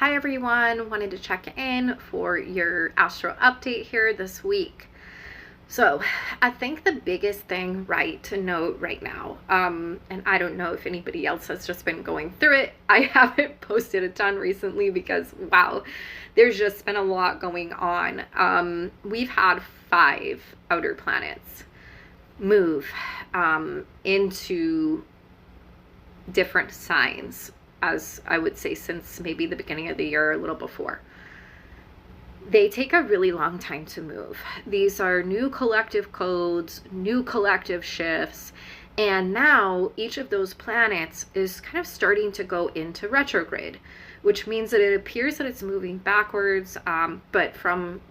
Hi everyone, wanted to check in for your astro update here this week. So I think the biggest thing to note right now, and I don't know if anybody else has just been going through it. I haven't posted a ton recently because wow, there's just been a lot going on. We've had 5 outer planets move into different signs, as I would say, since maybe the beginning of the year, a little before. They take a really long time to move. These are new collective codes, new collective shifts, and now each of those planets is kind of starting to go into retrograde, which means that it appears that it's moving backwards, but from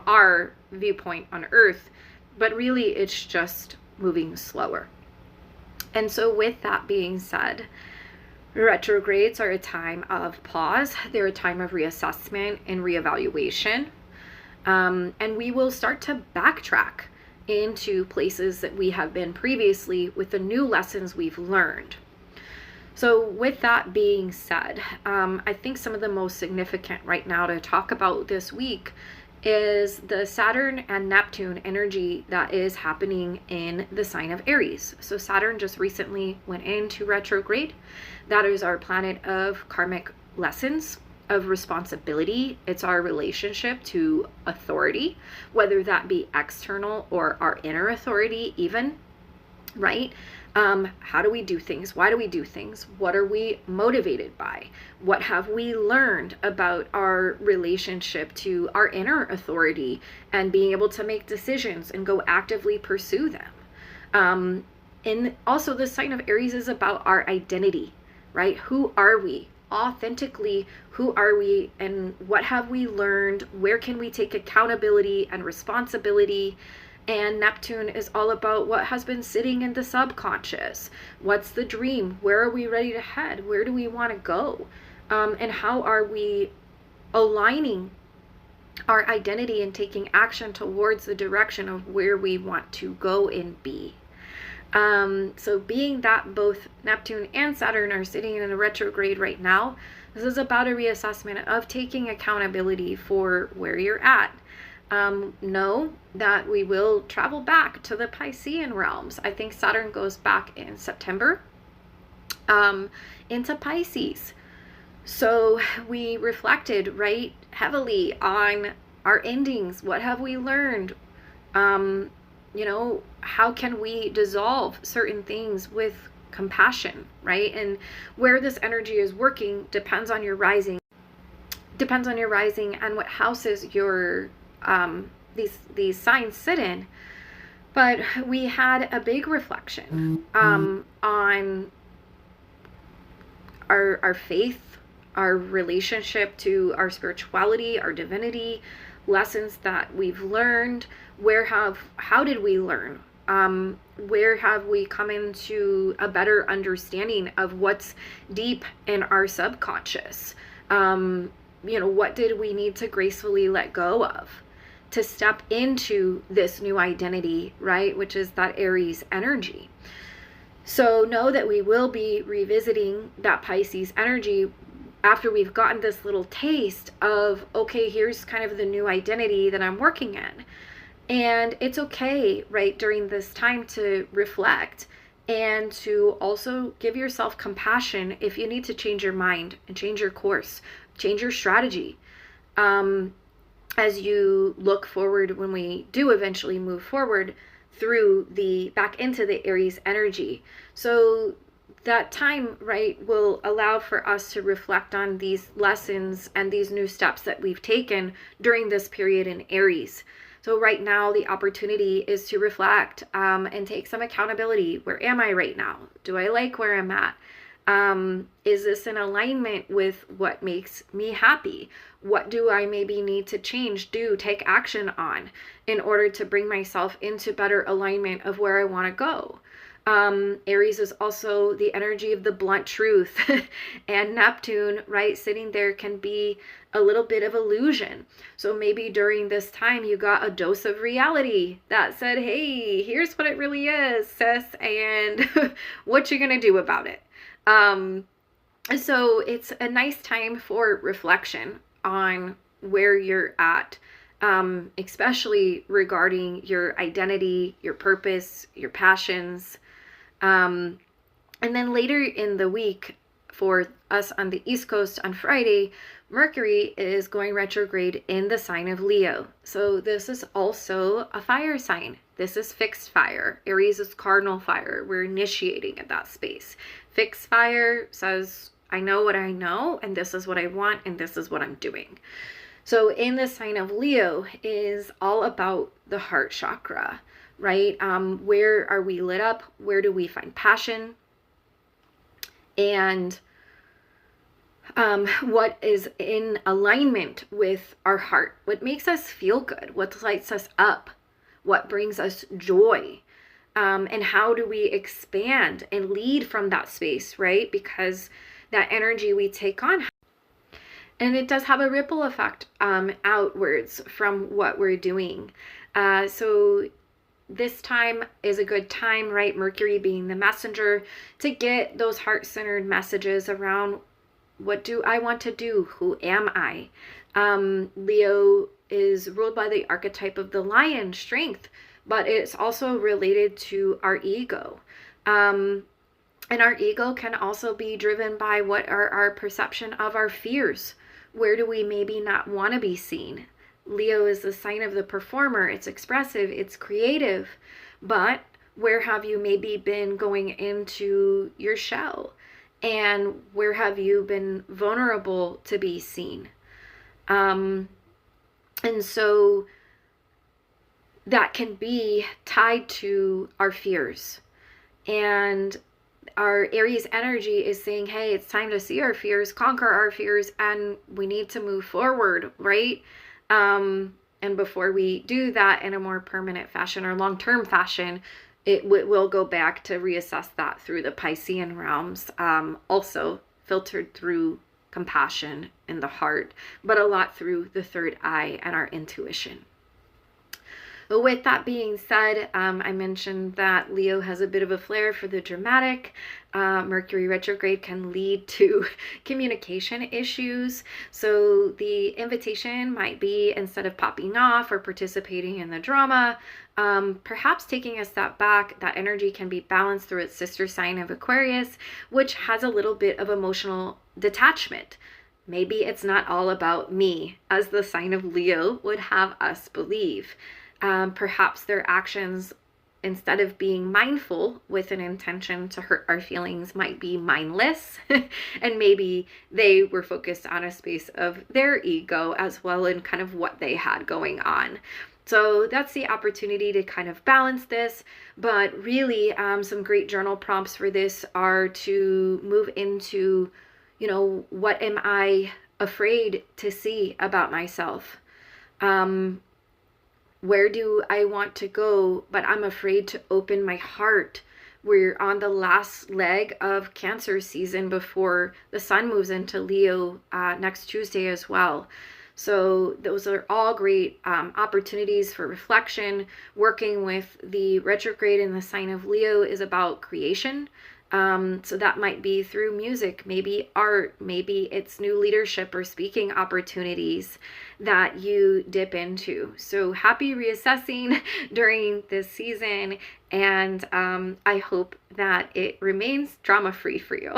our viewpoint on Earth, but really it's just moving slower. And so with that being said, retrogrades are a time of pause. They're a time of reassessment and reevaluation. And we will start to backtrack into places that we have been previously with the new lessons we've learned. So with that being said, I think some of the most significant right now to talk about this week is the Saturn and Neptune energy that is happening in the sign of Aries. So Saturn just recently went into retrograde. That is our planet of karmic lessons, of responsibility. It's our relationship to authority, whether that be external or our inner authority even, right? How do we do things? Why do we do things? What are we motivated by? What have we learned about our relationship to our inner authority and being able to make decisions and go actively pursue them? And also the sign of Aries is about our identity, right? Who are we? Authentically, who are we and what have we learned? Where can we take accountability and responsibility? And Neptune is all about what has been sitting in the subconscious. What's the dream? Where are we ready to head? Where do we want to go? And how are we aligning our identity and taking action towards the direction of where we want to go and be? So being that both Neptune and Saturn are sitting in a retrograde right now, this is about a reassessment of taking accountability for where you're at. Know that we will travel back to the Piscean realms. I think Saturn goes back in September into Pisces. So we reflected right heavily on our endings. What have we learned? How can we dissolve certain things with compassion, right? And where this energy is working depends on your rising and what houses your these signs sit in. But we had a big reflection on our faith, our relationship to our spirituality, our divinity, lessons that we've learned. How did we learn? Where have we come into a better understanding of what's deep in our subconscious? What did we need to gracefully let go of to step into this new identity, right? Which is that Aries energy. So know that we will be revisiting that Pisces energy after we've gotten this little taste of, okay, here's kind of the new identity that I'm working in. And it's okay, right, during this time to reflect and to also give yourself compassion if you need to change your mind and change your course, change your strategy. As you look forward, when we do eventually move forward through back into the Aries energy. So that time, right, will allow for us to reflect on these lessons and these new steps that we've taken during this period in Aries. So right now, the opportunity is to reflect and take some accountability. Where am I right now? Do I like where I'm at? Is this in alignment with what makes me happy? What do I maybe need to change, take action on in order to bring myself into better alignment of where I want to go? Aries is also the energy of the blunt truth and Neptune, right, sitting there can be a little bit of illusion. So maybe during this time you got a dose of reality that said, hey, here's what it really is, sis, and what you gonna do about it. So it's a nice time for reflection on where you're at, especially regarding your identity, your purpose, your passions. And then later in the week, for us on the East Coast on Friday, Mercury is going retrograde in the sign of Leo. So this is also a fire sign. This is fixed fire. Aries is cardinal fire. We're initiating at that space. Fixed fire says, I know what I know, and this is what I want, and this is what I'm doing. So in the sign of Leo is all about the heart chakra, right? Where are we lit up? Where do we find passion? And what is in alignment with our heart, what makes us feel good, what lights us up, what brings us joy, and how do we expand and lead from that space, right? Because that energy we take on, and it does have a ripple effect outwards from what we're doing. So this time is a good time, right? Mercury being the messenger, to get those heart-centered messages around, what do I want to do? Who am I? Leo is ruled by the archetype of the lion, strength, but it's also related to our ego. And our ego can also be driven by what are our perception of our fears. Where do we maybe not want to be seen? Leo is the sign of the performer. It's expressive, it's creative, but where have you maybe been going into your shell? And where have you been vulnerable to be seen? And so that can be tied to our fears. And our Aries energy is saying, hey, it's time to see our fears, conquer our fears, and we need to move forward, right? And before we do that in a more permanent fashion or long-term fashion, it will go back to reassess that through the Piscean realms, also filtered through compassion in the heart, but a lot through the third eye and our intuition. But with that being said, I mentioned that Leo has a bit of a flair for the dramatic. Mercury retrograde can lead to communication issues. So the invitation might be, instead of popping off or participating in the drama, perhaps taking a step back. That energy can be balanced through its sister sign of Aquarius, which has a little bit of emotional detachment. Maybe it's not all about me, as the sign of Leo would have us believe. Perhaps their actions, instead of being mindful with an intention to hurt our feelings, might be mindless. And maybe they were focused on a space of their ego as well, and kind of what they had going on. So that's the opportunity to kind of balance this. But really, some great journal prompts for this are to move into, what am I afraid to see about myself? Where do I want to go, but I'm afraid to open my heart? We're on the last leg of Cancer season before the sun moves into Leo next Tuesday as well. So those are all great opportunities for reflection. Working with the retrograde in the sign of Leo is about creation. So that might be through music, maybe art, maybe it's new leadership or speaking opportunities that you dip into. So happy reassessing during this season, and I hope that it remains drama-free for you.